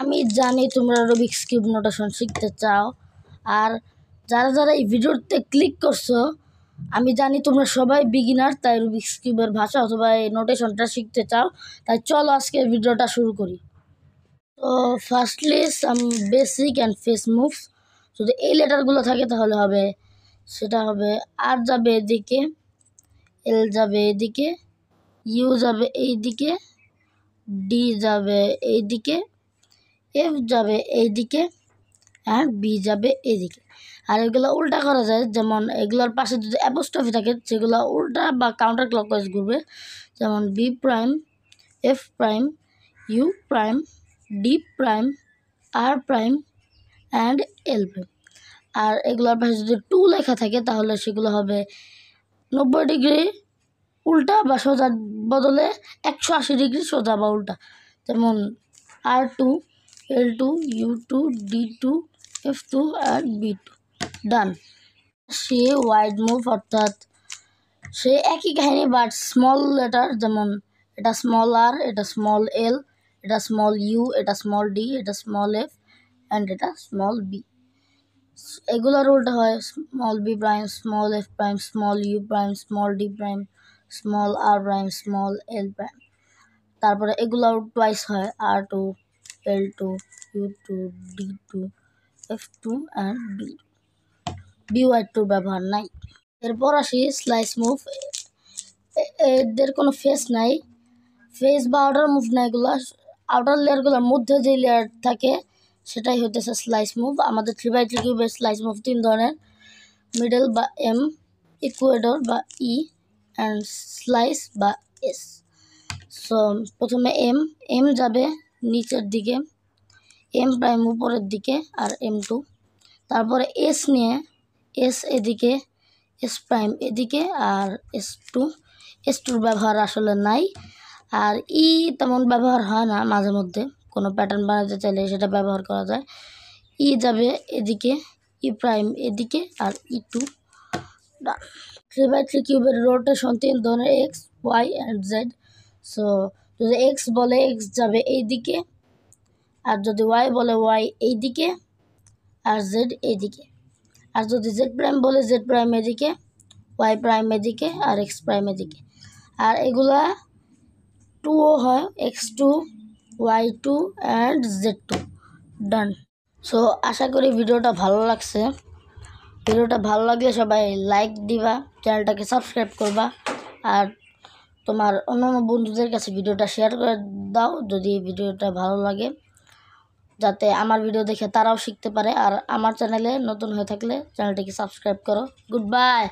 আমি জানি তোমরা রুবিক্স কিউব নোটেশন শিখতে চাও, আর যারা যারা এই ভিডিওতে ক্লিক করছো আমি জানি তোমরা সবাই বিগিনার, তাই রুবিক্স কিউবের ভাষা অথবা এই নোটেশনটা শিখতে চাও। তাই চলো আজকে ভিডিওটা শুরু করি। তো firstly some basic and face moves. যদি এই লেটারগুলো থাকে তাহলে হবে, সেটা হবে আর যাবে এদিকে, এল যাবে এদিকে, ইউ যাবে এইদিকে, ডি যাবে এইদিকে, এফ যাবে এইদিকে, আর বি যাবে এইদিকে। আর এগুলো উল্টা করা যায়, যেমন এগুলোর পাশে যদি অ্যাপোস্ট্রফি থাকে সেগুলো উল্টা বা কাউন্টার ক্লকওয়াইজ ঘুরবে, যেমন B prime, F prime, U prime, D prime, R prime and L prime. আর এগুলোর পাশে যদি 2 লেখা থাকে তাহলে সেগুলো হবে 90 ডিগ্রি উল্টা বা সোজার বদলে 180 ডিগ্রি সোজা বা উল্টা, যেমন R2, L2, U2, D2, F2 আর B2। ডান। সে ওয়াইড মুভ, অর্থাৎ সে একই কাহিনী বাট স্মল লেটার, যেমন এটা স্মল আর, এটা স্মল এল, এটা স্মল ইউ, এটা স্মল ডি, এটা স্মল এফ অ্যান্ড এটা স্মল বি। এগুলোর উল্টা হয় small B prime, small F prime, small U prime, small D prime, small R prime, small L prime. তারপরে এগুলো টুয়াইস হয় R2, L2, U2, D2, F2 and B wide two ব্যবহার নাই। এরপর আসি স্লাইস মুভ। এদের কোনো ফেস নাই, ফেস বা আউটার মুভ নাই। এগুলো আউটার লেয়ারগুলোর মধ্যে যে লেয়ার থাকে সেটাই হইতেছে স্লাইস মুভ। আমাদের 3x3 কিউবের স্লাইস মুভ 3 ধরনের, মিডল বা এম, ইকুয়েডর বা ই অ্যান্ড স্লাইস বা এস। সো প্রথমে এম যাবে নিচের দিকে, এম প্রাইম উপরের দিকে আর M2। তারপরে এস নিয়ে এস এদিকে, এস প্রাইম এদিকে আর এস টুর ব্যবহার আসলে নাই। আর ই তেমন ব্যবহার হয় না, মাঝে মধ্যে কোনো প্যাটার্ন বানাতে চাইলে সেটা ব্যবহার করা যায়। ই যাবে এদিকে, ই প্রাইম এদিকে আর E2। 3x3 কিউবের রোটেশন 3 ধরনের, X, Y and Z. So যদি এক্স বলে এক্স যাবে এইদিকে, আর যদি ওয়াই বলে ওয়াই এইদিকে, আর জেড এইদিকে। আর যদি জেড প্রাইম বলে জেড প্রাইম এদিকে, ওয়াই প্রাইম এদিকে আর এক্স প্রাইম এদিকে। আর এগুলা 2ও হয়, X2, Y2 and Z2। Done. So আশা করি ভিডিওটা ভালো লাগছে। ভিডিওটা ভালো লাগলে সবাই লাইক দিবা, চ্যানেলটাকে সাবস্ক্রাইব করবা, আর তোমার অন্যান্য বন্ধুদের কাছে ভিডিওটা শেয়ার করে দাও যদি ভিডিওটা ভালো লাগে, যাতে আমার ভিডিও দেখে তারাও শিখতে পারে। আর আমার চ্যানেলে নতুন হয়ে থাকলে চ্যানেলটিকে সাবস্ক্রাইব করো। Good bye.